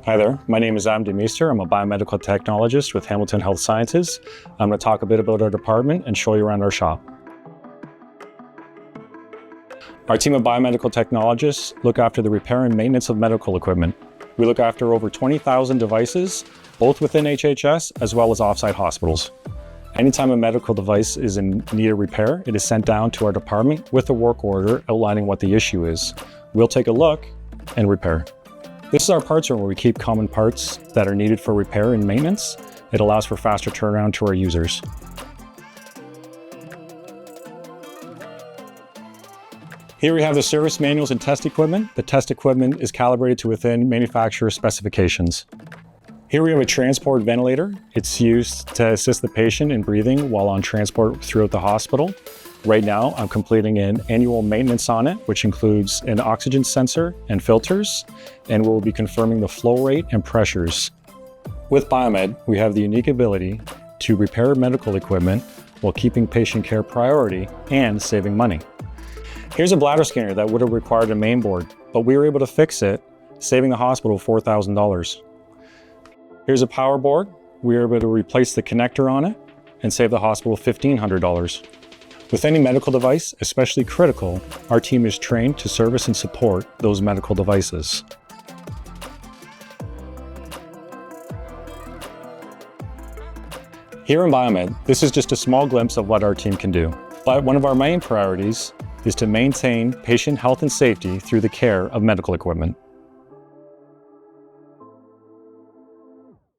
Hi there, my name is Adam DeMeester. I'm a biomedical technologist with Hamilton Health Sciences. I'm going to talk a bit about our department and show you around our shop. Our team of biomedical technologists look after the repair and maintenance of medical equipment. We look after over 20,000 devices, both within HHS as well as offsite hospitals. Anytime a medical device is in need of repair, it is sent down to our department with a work order outlining what the issue is. We'll take a look and repair. This is our parts room where we keep common parts that are needed for repair and maintenance. It allows for faster turnaround to our users. Here we have the service manuals and test equipment. The test equipment is calibrated to within manufacturer specifications. Here we have a transport ventilator. It's used to assist the patient in breathing while on transport throughout the hospital. Right now, I'm completing an annual maintenance on it, which includes an oxygen sensor and filters, and we'll be confirming the flow rate and pressures. With Biomed, we have the unique ability to repair medical equipment while keeping patient care priority and saving money. Here's a bladder scanner that would have required a main board, but we were able to fix it, saving the hospital $4,000. Here's a power board. We were able to replace the connector on it and save the hospital $1,500. With any medical device, especially critical, our team is trained to service and support those medical devices. Here in Biomed, this is just a small glimpse of what our team can do. But one of our main priorities is to maintain patient health and safety through the care of medical equipment.